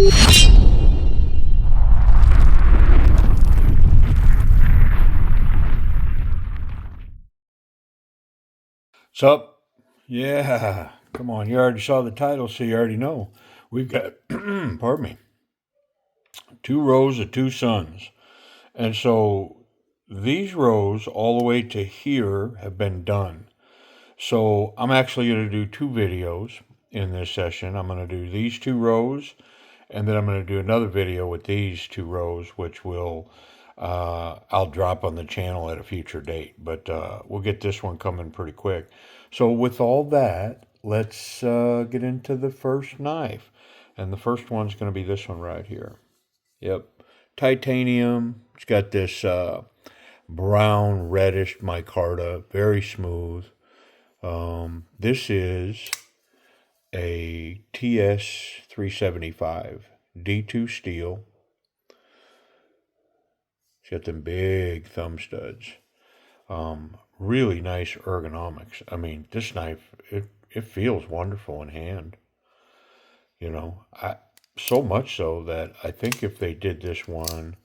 What's up? Yeah, come on. You already saw the title, so you already know. We've got, pardon me, two rows of two suns. And so these rows all the way to here have been done. So I'm actually going to do two videos in this session. I'm going to do these two rows, and then I'm going to do another video with these two rows, which will I'll drop on the channel at a future date. But we'll get this one coming pretty quick. So with all that, let's get into the first knife, and the first one's going to be this one right here. Yep, titanium. It's got this brown reddish micarta, very smooth. This is a TS 375 D2 steel. It's got them big thumb studs. Really nice ergonomics. I mean, this knife, it feels wonderful in hand. You know, so much so that I think if they did this one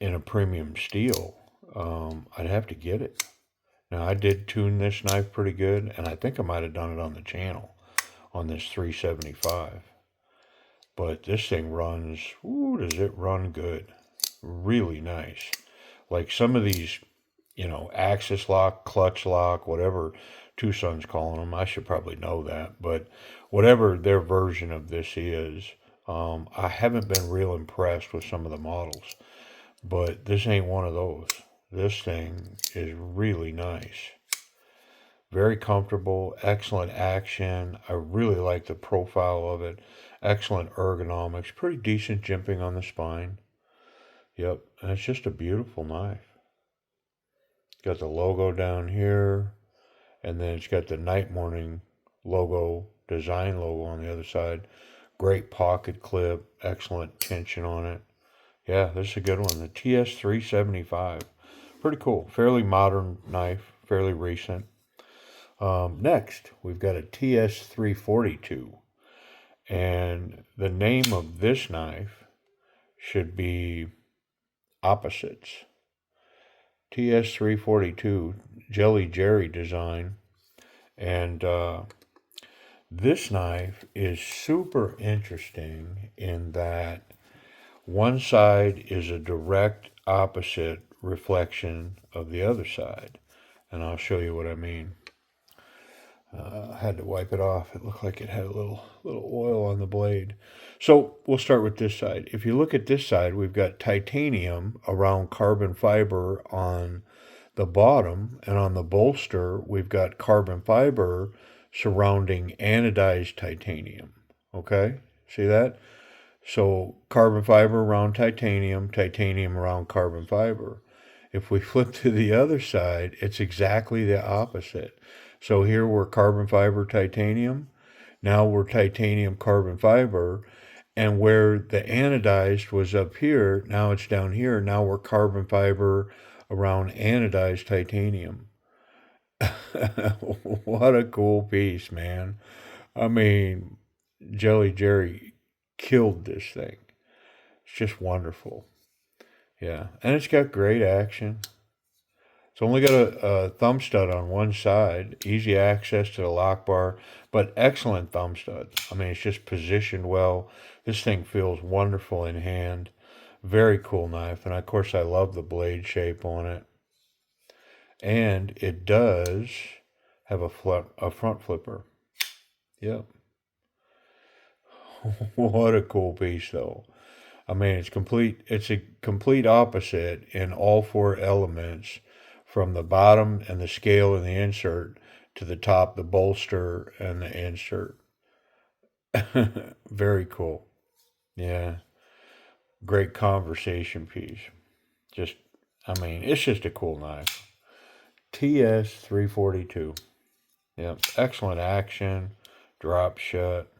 in a premium steel, I'd have to get it. Now, I did tune this knife pretty good, and I think I might have done it on the channel on this 375. But this thing runs, ooh, does it run good? Really nice. Like some of these, axis lock, clutch lock, whatever Twosuns calling them. I should probably know that, but whatever their version of this is, I haven't been real impressed with some of the models, but this ain't one of those. This thing is really nice. Very comfortable, excellent action. I really like the profile of it. Excellent ergonomics, pretty decent jimping on the spine. Yep, and it's just a beautiful knife. Got the logo down here, and then it's got the night morning logo, design logo on the other side. Great pocket clip, excellent tension on it. Yeah, this is a good one. The TS 375. Pretty cool. Fairly modern knife, fairly recent. Next, we've got a TS 342. And the name of this knife should be opposites. TS 342 Jelly Jerry design. And this knife is super interesting in that one side is a direct opposite reflection of the other side. And I'll show you what I mean. I had to wipe it off. It looked like it had a little oil on the blade. So we'll start with this side. If you look at this side, we've got titanium around carbon fiber on the bottom, and on the bolster, we've got carbon fiber surrounding anodized titanium. Okay, see that? So carbon fiber around titanium, titanium around carbon fiber. If we flip to the other side, it's exactly the opposite. So here we're carbon fiber titanium. Now we're titanium carbon fiber. And where the anodized was up here, now it's down here. Now we're carbon fiber around anodized titanium. What a cool piece, man. I mean, Jelly Jerry killed this thing. It's just wonderful. Yeah. And it's got great action. It's only got a thumb stud on one side, easy access to the lock bar, but excellent thumb stud. I mean, it's just positioned well. This thing feels wonderful in hand. Very cool knife. And of course, I love the blade shape on it. And it does have a front flipper. Yep. What a cool piece, though. I mean, it's complete. It's a complete opposite in all four elements, from the bottom and the scale and the insert to the top, the bolster and the insert. Very cool. Yeah, great conversation piece. Just, I mean, it's just a cool knife. TS 342. Yep, excellent action, drop shut.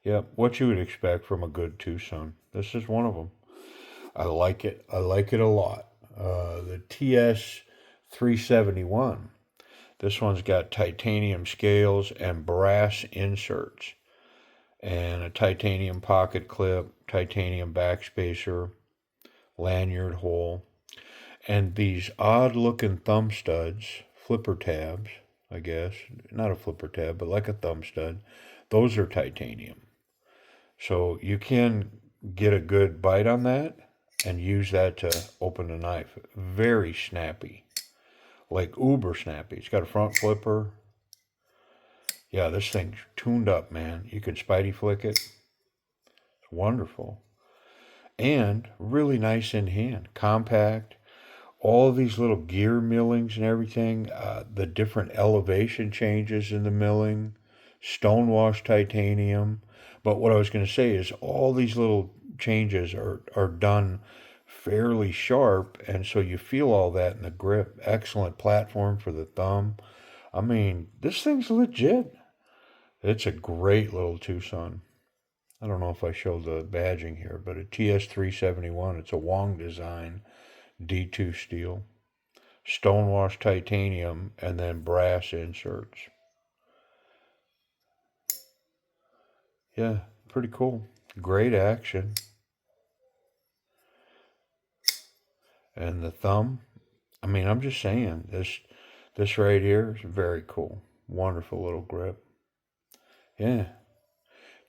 Yep, what you would expect from a good Twosun. This is one of them. I like it. I like it a lot. The TS 371. This one's got titanium scales and brass inserts. and a titanium pocket clip, titanium backspacer, lanyard hole, and these odd looking thumb studs, flipper tabs, I guess. Not a flipper tab, but like a thumb stud. Those are titanium. So you can get a good bite on that and use that to open the knife. Very snappy. Like uber snappy. It's got a front flipper. Yeah, this thing's tuned up, man. You can spidey flick it. It's wonderful. And really nice in hand. Compact. All of these little gear millings and everything. The different elevation changes in the milling. Stonewash titanium. But what I was going to say is all these little changes are done fairly sharp, and so you feel all that in the grip. Excellent platform for the thumb. I mean, this thing's legit. It's a great little Twosun. I don't know if I showed the badging here, but a TS371. It's a Wong design, D2 steel, stonewash titanium, and then brass inserts. Yeah, pretty cool. Great action. And the thumb, I mean, I'm just saying, this right here is very cool. Wonderful little grip. Yeah.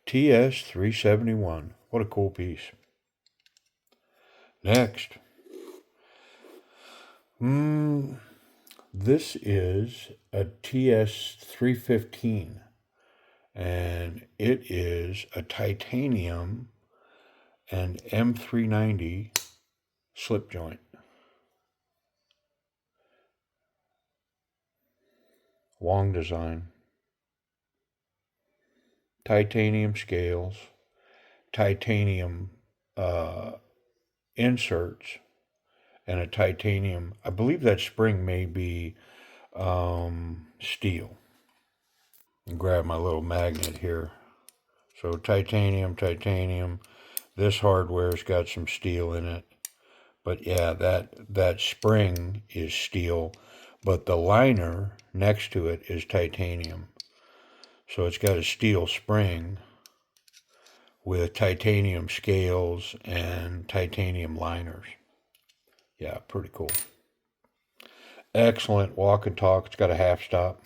TS371. What a cool piece. Next. This is a TS315. And it is a titanium and M390 slip joint. Wong design. Titanium scales. Titanium inserts. And a titanium, I believe that spring may be steel. And grab my little magnet here. So titanium, titanium. This hardware's got some steel in it. But yeah, that spring is steel. But the liner next to it is titanium. So it's got a steel spring with titanium scales and titanium liners. Yeah, pretty cool. Excellent walk and talk. It's got a half stop.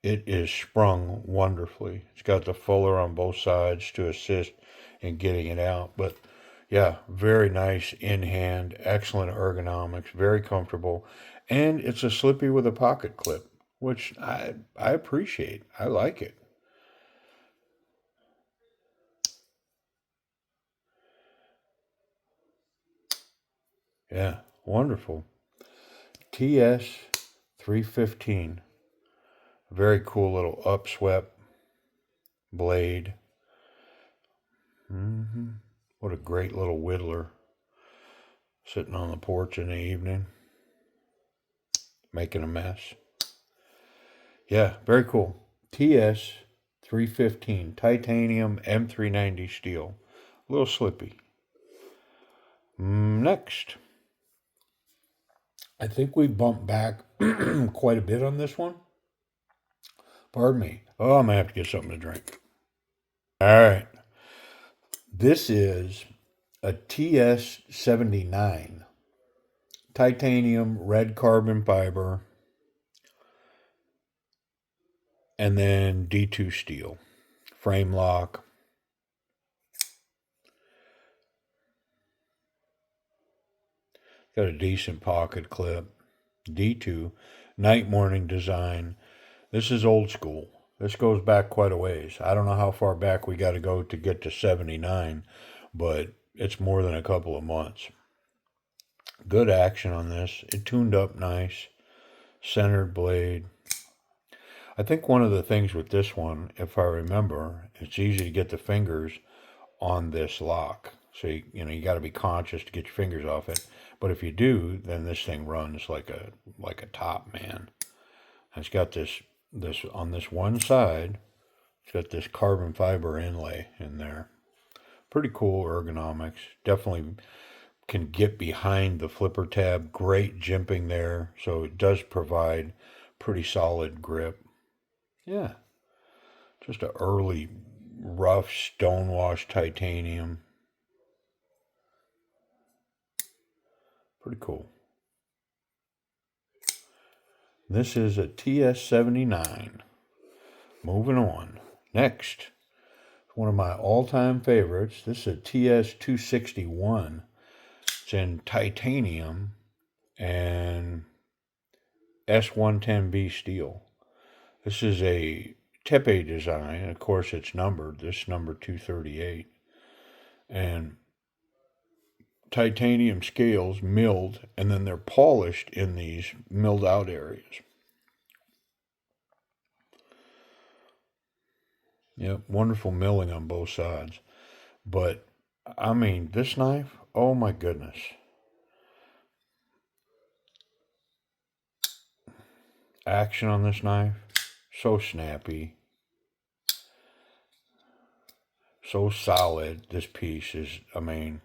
It is sprung wonderfully. It's got the fuller on both sides to assist in getting it out. But yeah, very nice in hand. Excellent ergonomics. Very comfortable. And it's a slippy with a pocket clip, which I appreciate. I like it. Yeah, wonderful. TS 315. Very cool little upswept blade. What a great little whittler. Sitting on the porch in the evening, making a mess. Yeah, very cool. TS 315 titanium M390 steel. A little slippy. Next. I think we bumped back quite a bit on this one. Pardon me. Oh, I'm going to have to get something to drink. All right. This is a TS79. Titanium, red carbon fiber, and then D2 steel. Frame lock. Got a decent pocket clip. D2. Night morning design. This is old school. This goes back quite a ways. I don't know how far back we got to go to get to 79, but it's more than a couple of months. Good action on this. It tuned up nice. Centered blade. I think one of the things with this one, if I remember, it's easy to get the fingers on this lock. So you got to be conscious to get your fingers off it. But if you do, then this thing runs like a top, man. It's got this on this one side. It's got this carbon fiber inlay in there. Pretty cool ergonomics. Definitely can get behind the flipper tab. Great jimping there, so it does provide pretty solid grip. Yeah, just a early rough stonewash titanium. Pretty cool. This is a TS79. Moving on. Next, one of my all-time favorites. This is a TS261. It's in titanium and S110B steel. This is a tepe design. Of course, it's numbered. This is number 238. And titanium scales milled, and then they're polished in these milled out areas. Yep, wonderful milling on both sides. But, I mean, this knife, oh my goodness. Action on this knife, so snappy. So solid. This piece is, I mean,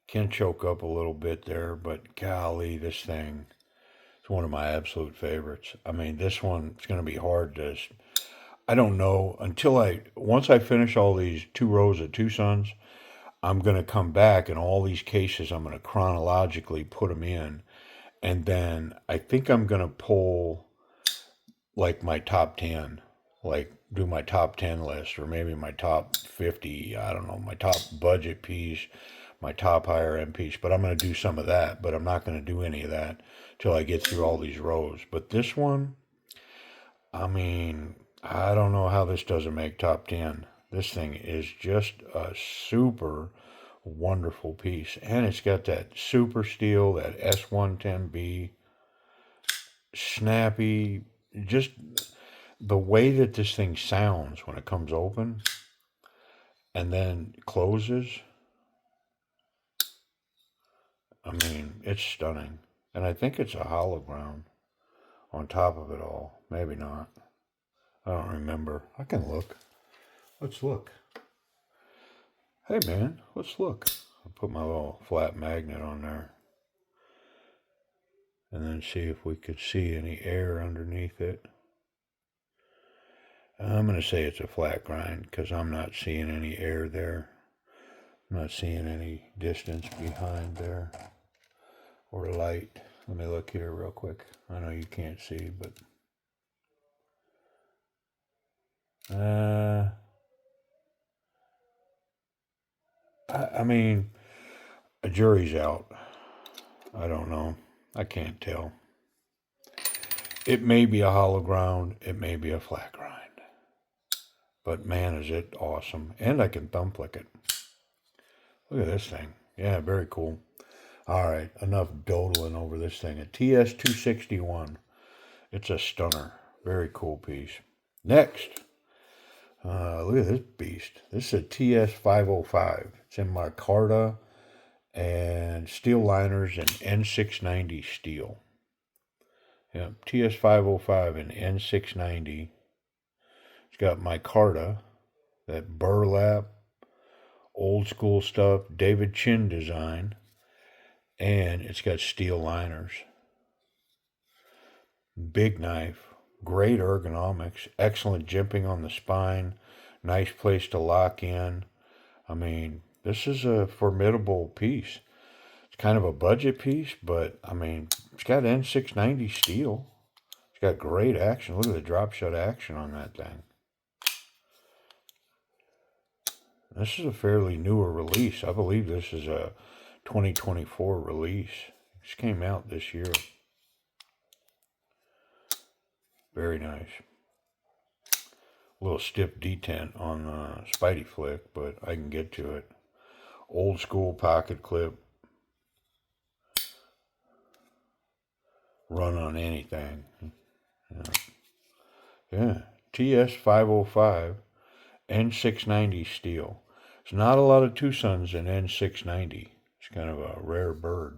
can choke up a little bit there, but golly, this thing is one of my absolute favorites. I mean, this one, it's going to be hard to, I don't know, once I finish all these Tworows of Twosuns, I'm going to come back and all these cases, I'm going to chronologically put them in. And then I think I'm going to pull like my top 10, like do my top 10 list, or maybe my top 50, I don't know, my top budget piece, my top higher end piece. But I'm going to do some of that, but I'm not going to do any of that till I get through all these rows. But this one, I mean, I don't know how this doesn't make top 10. This thing is just a super wonderful piece. And it's got that super steel, that S110B, snappy, just the way that this thing sounds when it comes open and then closes. I mean, it's stunning. And I think it's a hollow ground on top of it all. Maybe not. I don't remember. I can look. Let's look. Hey man, let's look. I'll put my little flat magnet on there. And then see if we could see any air underneath it. I'm going to say it's a flat grind because I'm not seeing any air there. I'm not seeing any distance behind there or light. Let me look here real quick. I know you can't see, but I mean, a jury's out. I don't know. I can't tell. It may be a hollow ground. It may be a flat grind. But man, is it awesome. And I can thumb flick it. Look at this thing. Yeah, very cool. All right, enough dawdling over this thing. A TS261. It's a stunner. Very cool piece. Next. Look at this beast. This is a TS505. It's in micarta and steel liners and N690 steel. Yeah, TS505 and N690. It's got micarta, that burlap, old school stuff, David Chin design, and it's got steel liners. Big knife. Great ergonomics, excellent jimping on the spine, nice place to lock in. I mean, this is a formidable piece. It's kind of a budget piece, but I mean, it's got N690 steel. It's got great action. Look at the drop shot action on that thing. This is a fairly newer release. I believe this is a 2024 release. This came out this year. Very nice. A little stiff detent on Spidey Flick, but I can get to it. Old school pocket clip. Run on anything. Yeah. TS505 N690 steel. There's not a lot of Twosuns in N690. It's kind of a rare bird.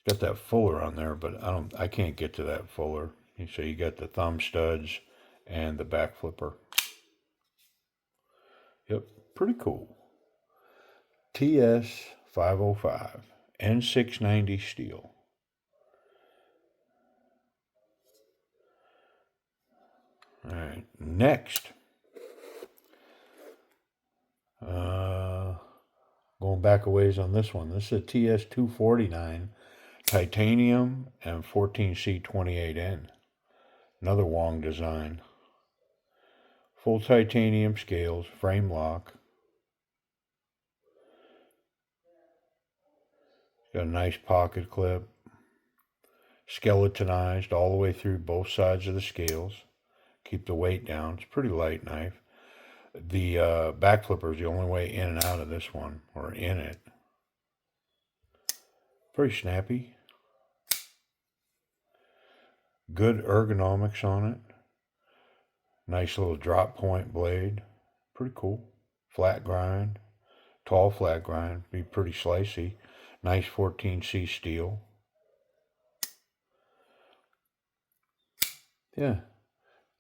It's got that fuller on there, but I can't get to that fuller. So you got the thumb studs and the back flipper. Yep, pretty cool. TS 505 N690 steel. All right, next. Going back a ways on this one. This is a TS 249 titanium and 14C28N. Another Wong design. Full titanium scales, frame lock. Got a nice pocket clip. Skeletonized all the way through both sides of the scales. Keep the weight down. It's a pretty light knife. The back flipper is the only way in and out of this one, or in it. Very snappy. Good ergonomics on it. Nice little drop point blade. Pretty cool. Flat grind. Tall flat grind. Be pretty slicey. Nice 14C steel. Yeah.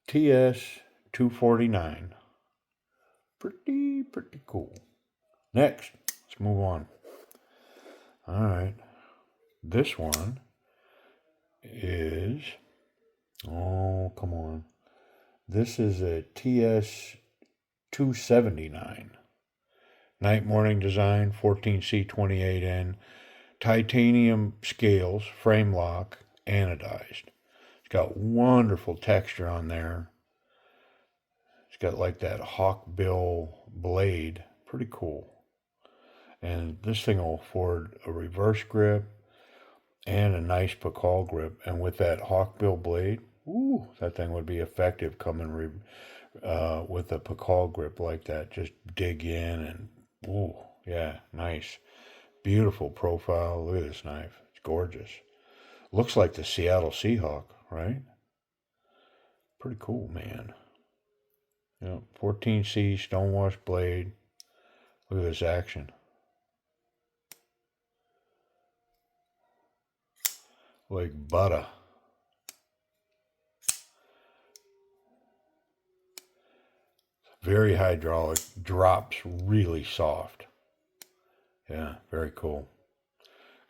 TS 249. Pretty cool. Next, let's move on. All right. This one is, oh, come on. This is a TS 279. Night morning design, 14C28N. Titanium scales, frame lock, anodized. It's got wonderful texture on there. It's got like that hawkbill blade. Pretty cool. And this thing will afford a reverse grip and a nice Pakal grip. And with that hawkbill blade, ooh, that thing would be effective coming with a Pakal grip like that. Just dig in and, ooh, yeah, nice. Beautiful profile. Look at this knife. It's gorgeous. Looks like the Seattle Seahawk, right? Pretty cool, man. You know, 14C stonewash blade. Look at this action. Like butter. Very hydraulic. Drops really soft. Yeah, very cool.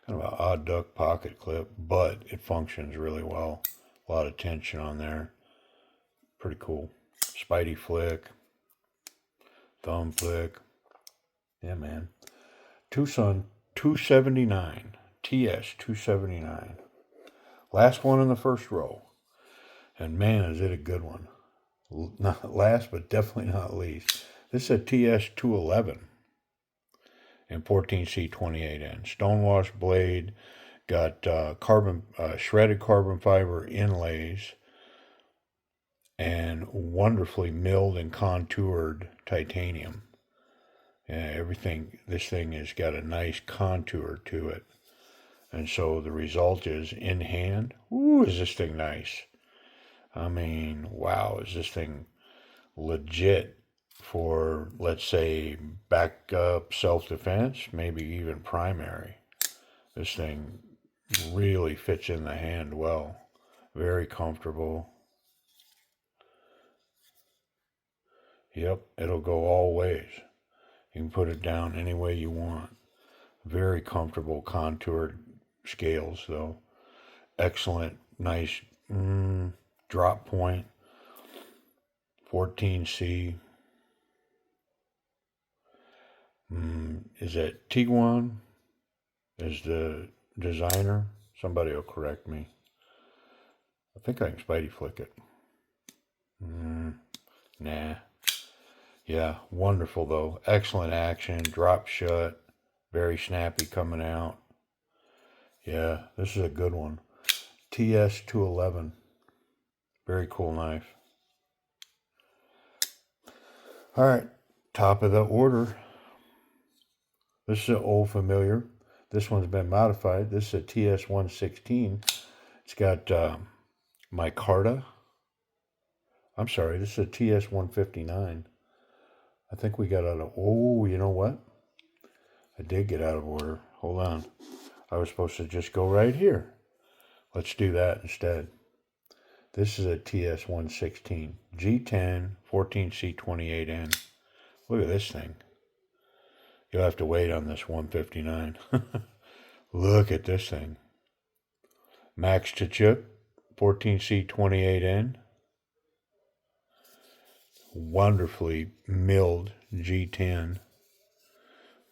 Kind of an odd duck pocket clip, but it functions really well. A lot of tension on there. Pretty cool. Spidey flick. Thumb flick. Yeah, man. Twosun 279. TS 279. Last one in the first row. And man, is it a good one. Not last, but definitely not least. This is a TS 211 and 14C28N. Stonewash blade. Got shredded carbon fiber inlays. And wonderfully milled and contoured titanium. Yeah, everything, this thing has got a nice contour to it. And so the result is in hand. Ooh, is this thing nice. I mean, wow, is this thing legit for, let's say, backup self-defense, maybe even primary. This thing really fits in the hand well. Very comfortable. Yep, it'll go all ways. You can put it down any way you want. Very comfortable contoured scales, though. Excellent, nice drop point. 14C. Is it Tiguan? Is the designer? Somebody will correct me. I think I can Spidey flick it. Nah. Yeah, wonderful though. Excellent action. Drop shut. Very snappy coming out. Yeah, this is a good one. TS 211. Very cool knife. All right, top of the order. This is an old familiar. This one's been modified. This is a TS 116. It's got micarta. I'm sorry, this is a TS 159. I think we got out of, oh, you know what? I did get out of order. Hold on. I was supposed to just go right here. Let's do that instead. This is a TS 116. G10 14C28N. Look at this thing. You'll have to wait on this 159. Look at this thing. Max to chip, 14C 28N. Wonderfully milled G10.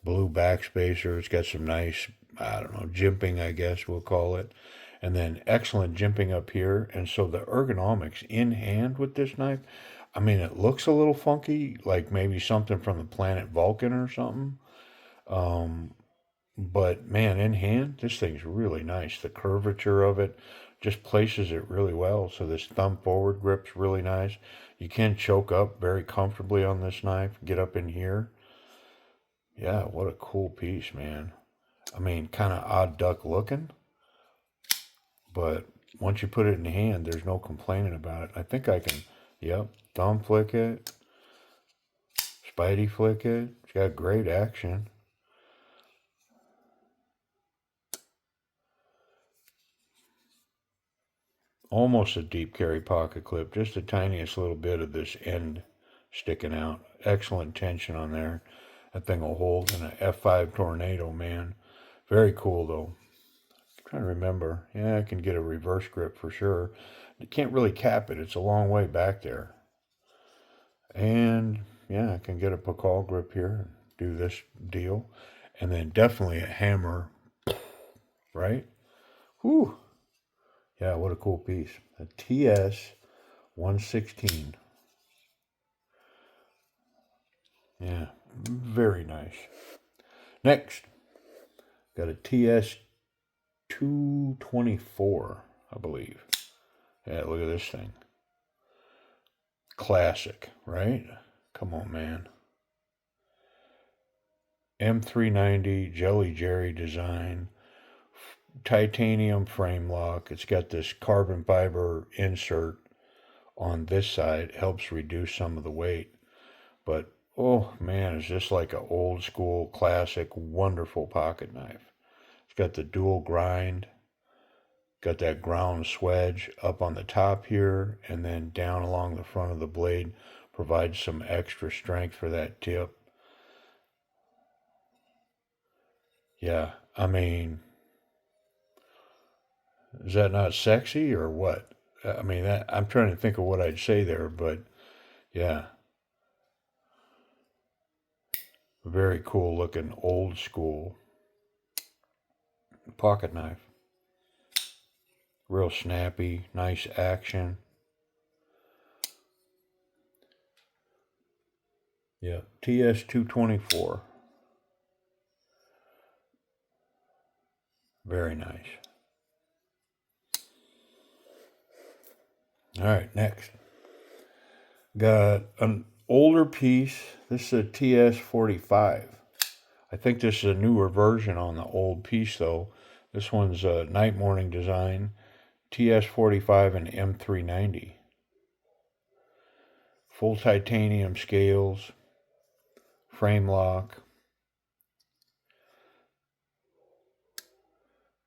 Blue backspacer. It's got some nice, I don't know, jimping, I guess we'll call it. And then excellent jimping up here. And so the ergonomics in hand with this knife, I mean, it looks a little funky, like maybe something from the planet Vulcan or something. But man, in hand, this thing's really nice. The curvature of it just places it really well. So this thumb forward grip's really nice. You can choke up very comfortably on this knife, get up in here. Yeah, what a cool piece, man. I mean, kind of odd duck looking, but once you put it in hand, there's no complaining about it. I think I can, yep, thumb flick it, spidey flick it. It's got great action. Almost a deep carry pocket clip, just the tiniest little bit of this end sticking out. Excellent tension on there. That thing will hold in an F5 tornado, man. Very cool, though. I'm trying to remember. Yeah, I can get a reverse grip for sure. You can't really cap it. It's a long way back there. And, yeah, I can get a Pakal grip here. Do this deal. And then definitely a hammer. Right? Whew. Yeah, what a cool piece. A TS 116. Yeah, very nice. Next, got a TS 224, I believe. Yeah, look at this thing. Classic, right? Come on, man. M390 Jelly Jerry design. Titanium frame lock. It's got this carbon fiber insert on this side. It helps reduce some of the weight. But, oh man, it's just like an old school, classic, wonderful pocket knife. It's got the dual grind. Got that ground swedge up on the top here, and then down along the front of the blade. Provides some extra strength for that tip. Yeah, I mean, is that not sexy or what? I mean, I'm trying to think of what I'd say there, but yeah, very cool looking old school pocket knife. Real snappy, nice action. Yeah, TS 224. Very nice. All right, next. Got an older piece. This is a TS45. I think this is a newer version on the old piece, though. This one's a night morning design, TS45 and M390. Full titanium scales, frame lock.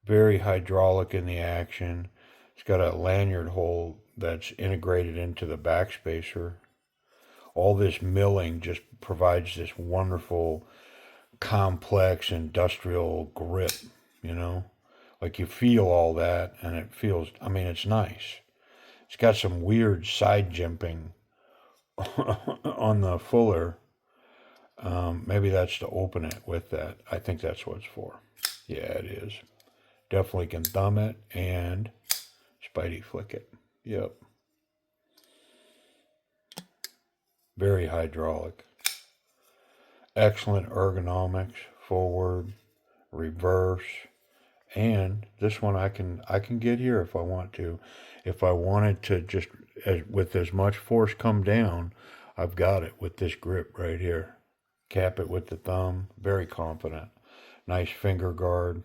Very hydraulic in the action. It's got a lanyard hole that's integrated into the backspacer. All this milling just provides this wonderful, complex, industrial grip, you know? Like you feel all that, and it feels, I mean, it's nice. It's got some weird side jimping on the fuller. Maybe that's to open it with that. I think that's what it's for. Yeah, it is. Definitely can thumb it and spidey flick it. Yep. Very hydraulic. Excellent ergonomics, forward, reverse, and this one I can get here if I want to. If I wanted to just with as much force come down, I've got it with this grip right here. Cap it with the thumb, very confident. Nice finger guard.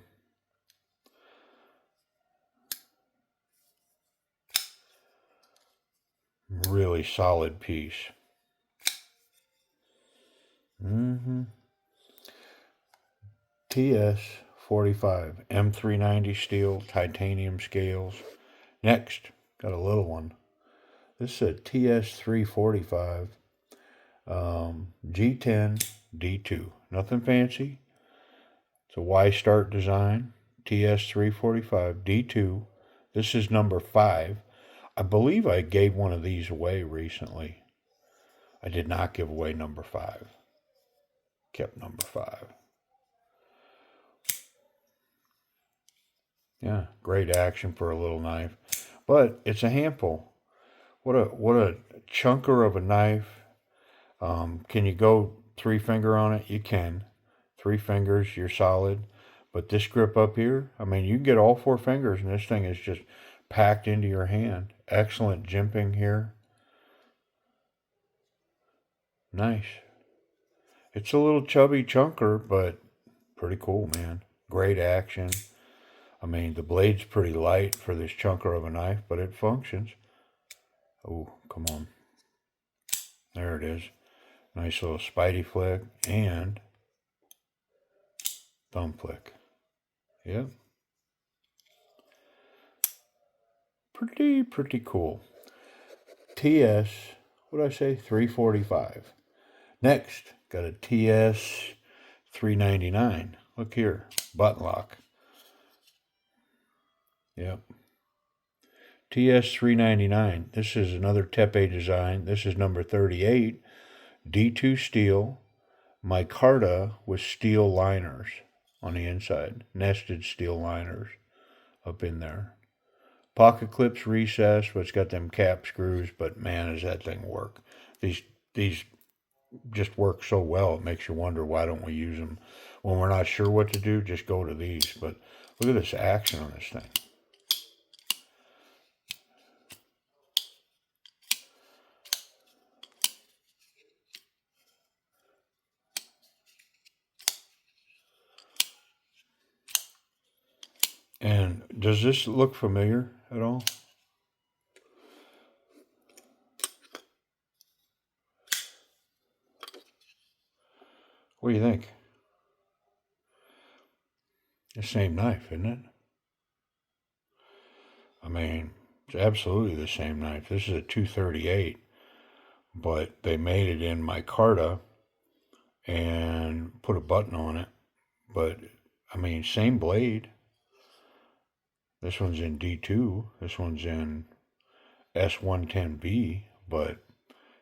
Really solid piece. TS 45 M390 steel titanium scales. Next, got a little one. This is a TS 345 G10 D2. Nothing fancy. It's a Y start design. TS345 D2. This is number 5. I believe I gave one of these away recently. I did not give away number 5. Kept number 5. Yeah, great action for a little knife. But it's a handful. What a chunker of a knife. Can you go 3-finger on it? You can. 3 fingers, you're solid. But this grip up here, I mean, you can get all 4 fingers, and this thing is just packed into your hand. Excellent jimping here. Nice. It's a little chubby chunker, but pretty cool, man. Great action. I mean, the blade's pretty light for this chunker of a knife, but it functions. Oh, come on. There it is. Nice little spidey flick and thumb flick. Yep. Pretty cool. TS, what did I say? 345. Next, got a TS 399. Look here, button lock. Yep. TS 399. This is another Tepe design. This is number 38. D2 steel, micarta with steel liners on the inside. Nested steel liners up in there. Pocket clips recessed, but it's got them cap screws, but man, does that thing work. These just work so well, it makes you wonder why don't we use them. When we're not sure what to do, just go to these. But look at this action on this thing. And does this look familiar at all? What do you think? The same knife, isn't it? I mean, it's absolutely the same knife. This is a 238, but they made it in micarta and put a button on it. But, I mean, same blade. This one's in D2. This one's in S110B. But,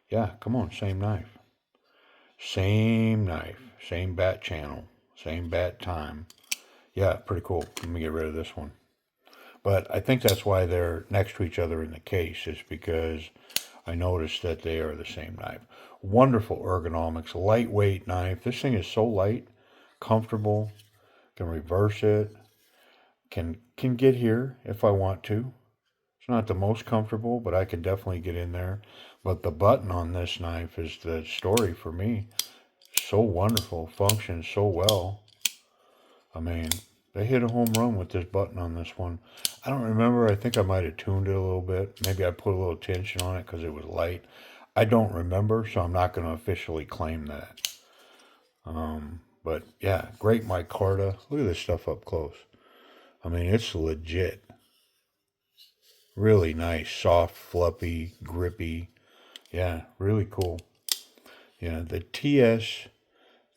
yeah, come on, same knife. Same knife. Same bat channel. Same bat time. Yeah, pretty cool. Let me get rid of this one. But I think that's why they're next to each other in the case, is because I noticed that they are the same knife. Wonderful ergonomics, lightweight knife. This thing is so light, comfortable, can reverse it, can get here if I want to. It's not the most comfortable, but I can definitely get in there. But the button on this knife is the story for me. So wonderful, functions so well. I mean, they hit a home run with this button on this one. I don't remember. I think I might have tuned it a little bit. Maybe I put a little tension on it because it was light. I don't remember, so I'm not going to officially claim that. But yeah, great micarta. Look at this stuff up close. I mean, it's legit. Really nice, soft, fluffy, grippy. Yeah, really cool. Yeah, the TS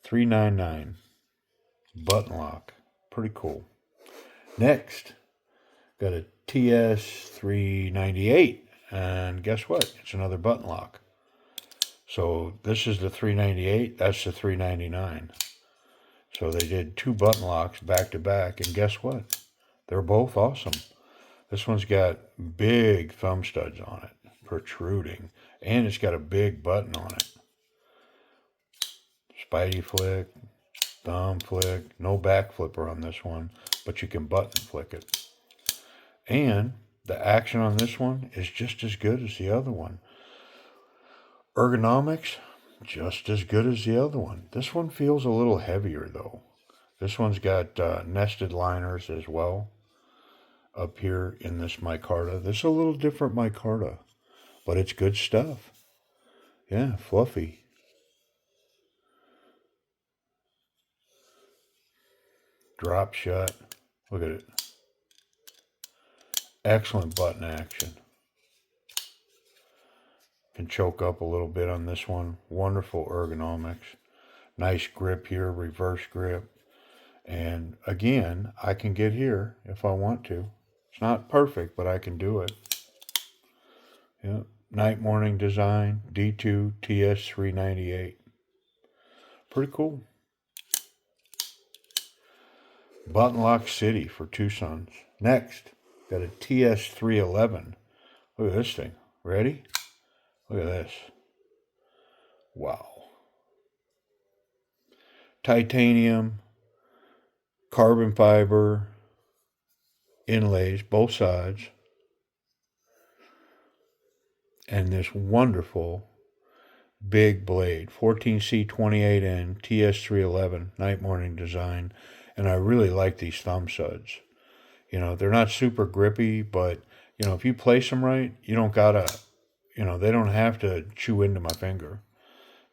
399 button lock. Pretty cool. Next, got a TS 398. And guess what? It's another button lock. So this is the 398. That's the 399. So they did 2 button locks back to back. And guess what? They're both awesome. This one's got big thumb studs on it, protruding. And it's got a big button on it. Spidey flick, thumb flick. No back flipper on this one, but you can button flick it. And the action on this one is just as good as the other one. Ergonomics, just as good as the other one. This one feels a little heavier though. This one's got nested liners as well up here in this micarta. This is a little different micarta, but it's good stuff. Yeah, fluffy. Drop shut. Look at it. Excellent button action. Can choke up a little bit on this one. Wonderful ergonomics. Nice grip here, reverse grip. And again, I can get here if I want to. It's not perfect, but I can do it. Yeah. Night morning design, D2 TS398. Pretty cool. Button lock city for Twosuns. Next, got a TS311. Look at this thing. Ready? Look at this. Wow. Titanium, carbon fiber, inlays, both sides. And this wonderful big blade, 14C28N TS311 night morning design. And I really like these thumb suds. You know, they're not super grippy, but, you know, if you place them right, you don't gotta, you know, they don't have to chew into my finger.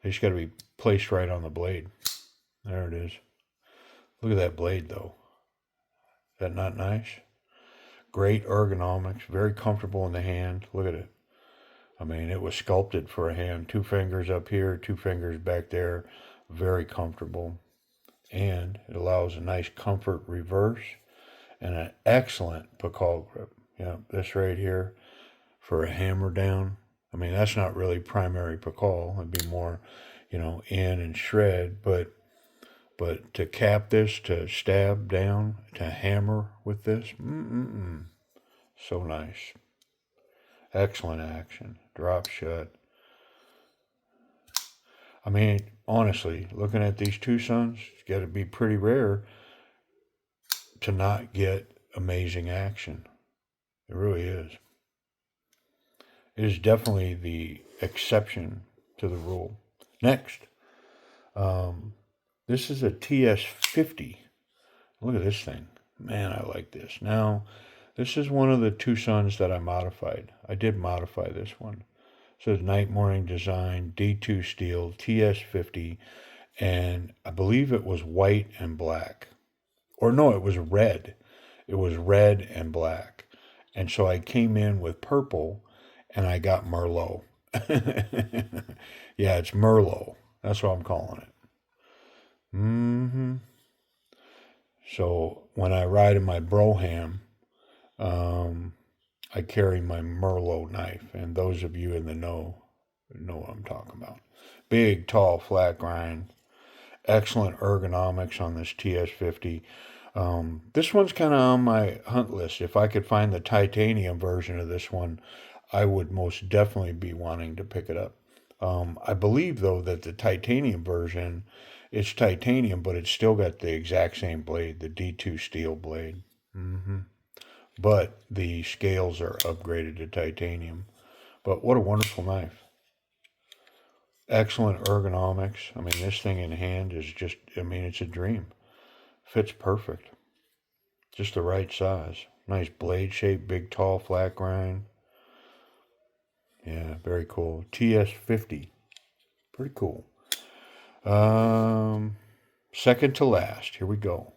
They just gotta be placed right on the blade. There it is. Look at that blade, though. Is that not nice? Great ergonomics, very comfortable in the hand. Look at it. I mean, it was sculpted for a hand. 2 fingers up here, 2 fingers back there. Very comfortable. And it allows a nice comfort reverse and an excellent pakal grip. Yeah, this right here for a hammer down. I mean, that's not really primary pakal. It'd be more, you know, in and shred. But to cap this, to stab down, to hammer with this, so nice. Excellent action. Drop shut. I mean, honestly, looking at these Twosuns, it's got to be pretty rare to not get amazing action. It really is. It is definitely the exception to the rule. Next, this is a TS50. Look at this thing. Man, I like this. Now, this is one of the Twosuns that I modified. I did modify this one. So it's night morning design, D2 steel, TS50, and I believe it was white and black. Or no, it was red. It was red and black. And so I came in with purple and I got Merlot. Yeah, it's Merlot. That's what I'm calling it. So when I ride in my Broham, I carry my Merlot knife, and those of you in the know what I'm talking about. Big, tall, flat grind. Excellent ergonomics on this TS50. This one's kind of on my hunt list. If I could find the titanium version of this one, I would most definitely be wanting to pick it up. I believe, though, that the titanium version, it's titanium, but it's still got the exact same blade, the D2 steel blade. But the scales are upgraded to titanium. But what a wonderful knife. Excellent ergonomics. I mean, this thing in hand is just, I mean, it's a dream. Fits perfect. Just the right size. Nice blade shape, big, tall, flat grind. Yeah, very cool. TS50. Pretty cool. Second to last. Here we go.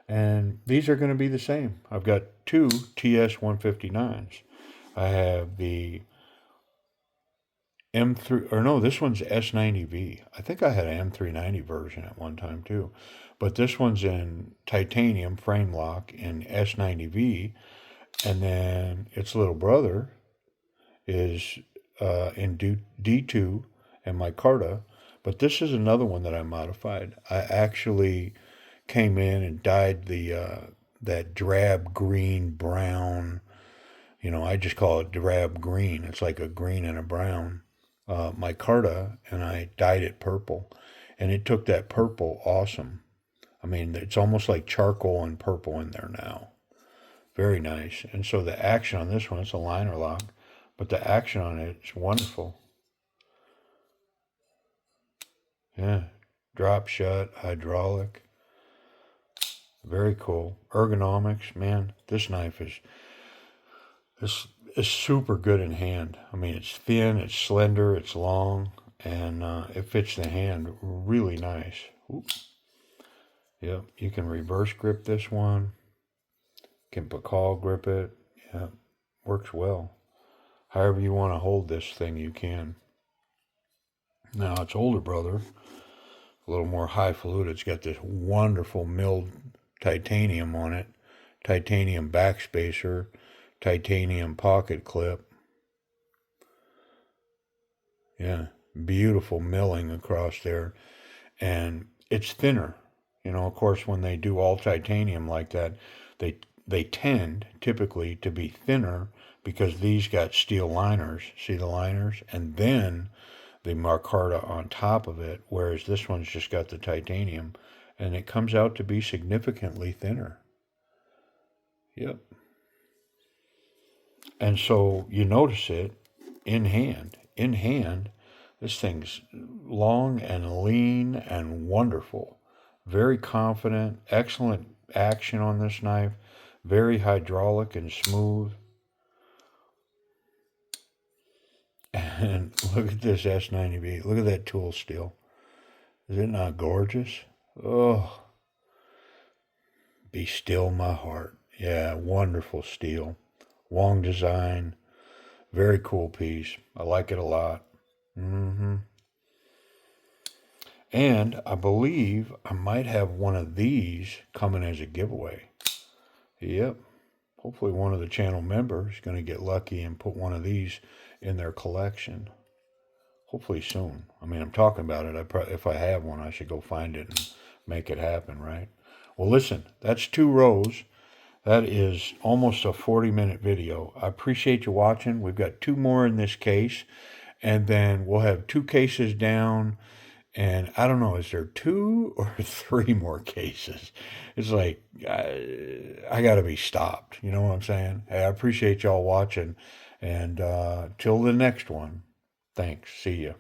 And these are going to be the same. I've got 2 TS159s. I have the M3, or no, this one's S90V. I think I had an M390 version at one time too. But this one's in titanium frame lock in S90V. And then its little brother is in D2 and micarta. But this is another one that I modified. I actually came in and dyed that drab green brown, you know, I just call it drab green. It's like a green and a brown micarta, and I dyed it purple, and it took that purple awesome. I mean, it's almost like charcoal and purple in there now. Very nice. And so the action on this one, it's a liner lock, but the action on it is wonderful. Yeah, drop shut, hydraulic. Very cool. Ergonomics, man, this knife is super good in hand. I mean, it's thin, it's slender, it's long, and it fits the hand really nice. Oops. Yep, you can reverse grip this one. Can pakal grip it. Yeah, works well. however you want to hold this thing, you can. Now, its older brother, a little more highfalutin, it's got this wonderful milled titanium on it, titanium backspacer, titanium pocket clip. Yeah, beautiful milling across there. And it's thinner. You know, of course, when they do all titanium like that, they they tend typically to be thinner because these got steel liners. See the liners? And then the micarta on top of it, whereas this one's just got the titanium, and it comes out to be significantly thinner. Yep. And so you notice it in hand. In hand, this thing's long and lean and wonderful. Very confident, excellent action on this knife, very hydraulic and smooth. And look at this S90B. Look at that tool steel. Is it not gorgeous? Oh, be still my heart. Yeah, wonderful steel. Wong design. Very cool piece. I like it a lot. Mm-hmm. And I believe I might have one of these coming as a giveaway. Yep. Hopefully one of the channel members is going to get lucky and put one of these in their collection. Hopefully soon. I mean, I'm talking about it. If I have one, I should go find it and make it happen, right? Well, listen, that's 2 rows. That is almost a 40-minute video. I appreciate you watching. We've got 2 more in this case, and then we'll have 2 cases down. And I don't know, is there 2 or 3 more cases? It's like, I got to be stopped. You know what I'm saying? Hey, I appreciate y'all watching. And till the next one, thanks. See ya.